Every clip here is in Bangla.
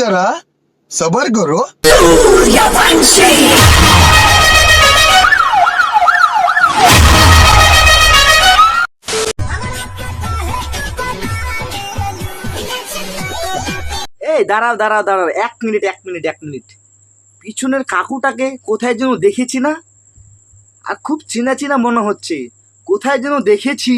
जरा सबर करो। এই দাঁড়াও দাঁড়াও দাঁড়াও, এক মিনিট এক মিনিট এক মিনিট। পিছনের কাকুটাকে কোথায় যেন দেখেছি না, আর খুব চেনা চেনা মনে হচ্ছে, কোথায় যেন দেখেছি।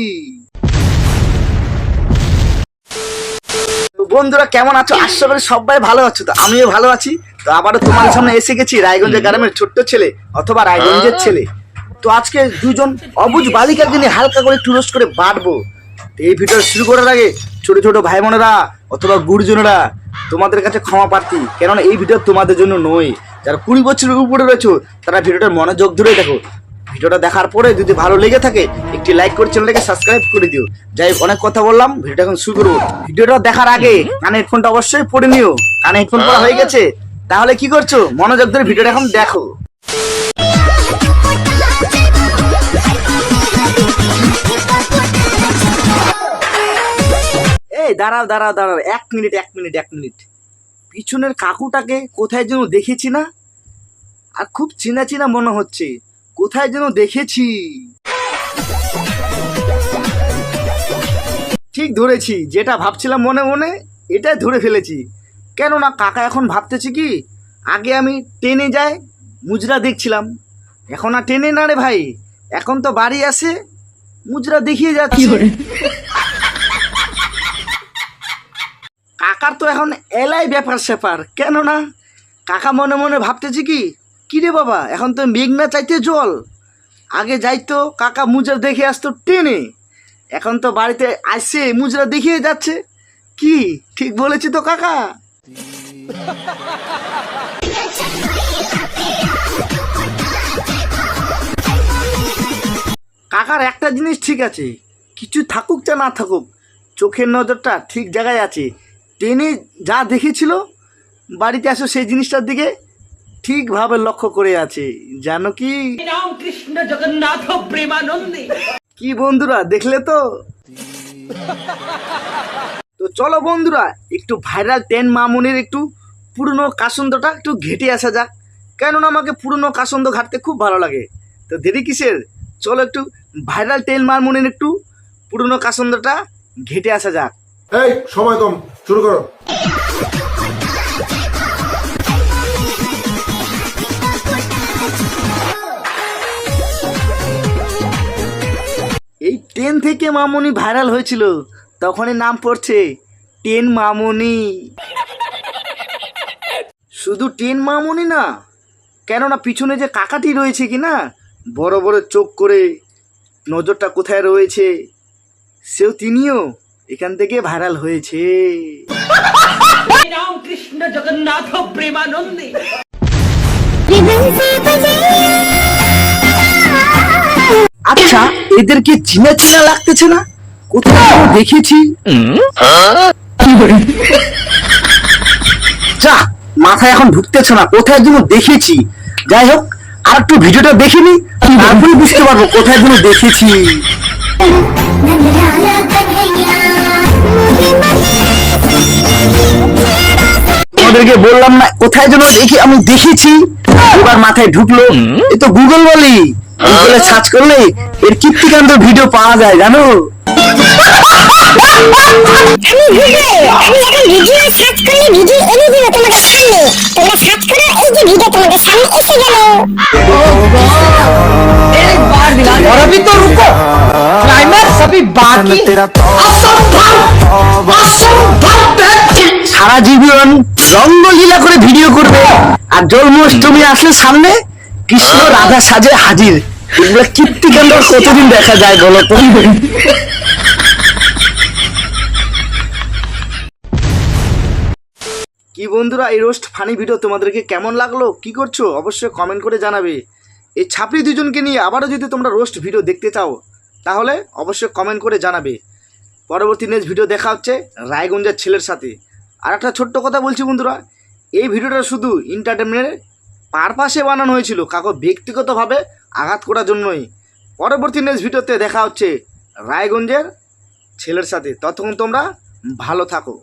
তো বন্ধুরা কেমন আছো? আশা করি সবাই ভালো আছো। তো আমিও ভালো আছি। তো আবারও তোমাদের সামনে এসে গেছি, রায়গঞ্জের গ্রামের ছোট্ট ছেলে অথবা রায়গঞ্জের ছেলে। তো আজকে দুজন অবুঝ বালিকাকে নিয়ে হালকা করে একটু রোস্ট করে বাড়বো। তো এই ভিডিও শুরু করার আগে ছোট ছোট ভাই বোনেরা অথবা গুরুজনেরা তোমাদের কাছে ক্ষমা প্রার্থী, কেননা এই ভিডিও তোমাদের জন্য নয়। যারা 20 বছরের উপরে রয়েছে তারা ভিডিওটার মনোযোগ ধরে দেখো। ভিডিওটা দেখার পরে যদি ভালো লেগে থাকে একটি লাইক করে চ্যানেলটাকে সাবস্ক্রাইব করে দিও। যাই হোক, অনেক কথা বললাম, ভিডিওটা এখন শুরু করবো। ভিডিওটা দেখার আগে কানে হেডফোনটা অবশ্যই পরে নিও। কানে হেডফোন পরা হয়ে গেছে? তাহলে কি করছো? মনোযোগ ধরে ভিডিওটা এখন দেখো। এই দাঁড়াও দাঁড়াও দাঁড়াও, এক মিনিট এক মিনিট এক মিনিট। পিছনের কাকুটাকে কোথায় যেন দেখেছি না, আর খুব চেনা চেনা মনে হচ্ছে, কোথায় যেন দেখেছি। ঠিক ধরেছি, যেটা ভাবছিলাম মনে মনে এটাই ধরে ফেলেছি। কেননা কাকা এখন ভাবতেছি কি, আগে আমি ট্রেনে যাই মুজরা দেখছিলাম, এখন আর ট্রেনে না রে ভাই, এখন তো বাড়ি আসে মুজরা দেখিয়ে যাচ্ছি। কাকার তো এখন এলাই ব্যাপার স্যাপার। কেননা কাকা মনে মনে ভাবতেছি কি, কিরে বাবা এখন তো মেঘ না চাইতে জল, আগে যাইতো কাকা মুজরা দেখে আসতো ট্রেনে, এখন তো বাড়িতে আসছে মুজরা দেখিয়ে যাচ্ছে। কি ঠিক বলেছি তো কাকা? কাকার একটা জিনিস ঠিক আছে, কিছু থাকুক চা না থাকুক, চোখের নজরটা ঠিক জায়গায় আছে। ট্রেনে যা দেখেছিল বাড়িতে আসো সেই জিনিসটার দিকে ঠিকভাবে লক্ষ্য করে আছে, জানো কি? রামকৃষ্ণ জগন্নাথ প্রেমানন্দে। কি বন্ধুরা দেখলে তো? তো চলো বন্ধুরা একটু ভাইরাল টেন মামুনির একটু পুরনো কাসন্দটা একটু ঘেটে আসা যাক, কেননা আমাকে পুরনো কাসন্দ ঘাটতে খুব ভালো লাগে। তো দেরি কিসের, চলো একটু ভাইরাল টেন মামুনির একটু পুরনো কাসন্দটা ঘেটে আসা যাক। এই সময় কম, শুরু করো। এই 10 থেকে মামুনি ভাইরাল হয়েছিল, তখনই নাম পড়ছে 10 মামুনি। শুধু 10 মামুনি না, কেননা পিছনে যে কাকাটি রয়েছে কি না, বড় বড় চোখ করে, নজরটা কোথায় রয়েছে, সেও তিনিও এখান থেকে ভাইরাল হয়েছে। রামকৃষ্ণ জগন্নাথ প্রেমানন্দে। আচ্ছা এদেরকে চিনা চিনা লাগতেছে না? কোথাও দেখেছি। যা মাথায় এখন ঢুকতেছে না, কোথায় যেন দেখেছি। যাই হোক, আর একটু ভিডিওটা দেখিনি, তারপরে বুঝতে পারবো কোথায় যেন দেখেছি। তোমাদেরকে বললাম না কোথায় যেন দেখি, আমি দেখেছি, এবার মাথায় ঢুকলো। এ তো গুগল বলি, গুগলে সার্চ করলে এর কীর্তিকাণ্ড ভিডিও পাওয়া যায়, জানো? সারা জীবন রঙ্গলীলা করে ভিডিও করবে, আর জন্মাষ্টমী আসলে সামনে কৃষ্ণ রাধা সাজে হাজির। এগুলো কীর্তিকাণ্ড কতদিন দেখা যায় বলো তো? কি বন্ধুরা, এই রোস্ট ফানি ভিডিও তোমাদেরকে কেমন লাগলো, কি করছো অবশ্যই কমেন্ট করে জানাবে। এই ছাপড়ি দুজনকে নিয়ে আবারও যদি তোমরা রোস্ট ভিডিও দেখতে চাও তাহলে অবশ্যই কমেন্ট করে জানাবে। পরবর্তী নেক্সট ভিডিও দেখা হচ্ছে রায়গঞ্জের ছেলের সাথে। আর একটা ছোট্ট কথা বলছি বন্ধুরা, এই ভিডিওটা শুধু এন্টারটেনমেন্টের পারপাসে বানানো হয়েছিল, কাউকে ব্যক্তিগতভাবে আঘাত করার জন্যই। পরবর্তী নেক্সট ভিডিওতে দেখা হচ্ছে রায়গঞ্জের ছেলের সাথে। ততক্ষণ তোমরা ভালো থাকো।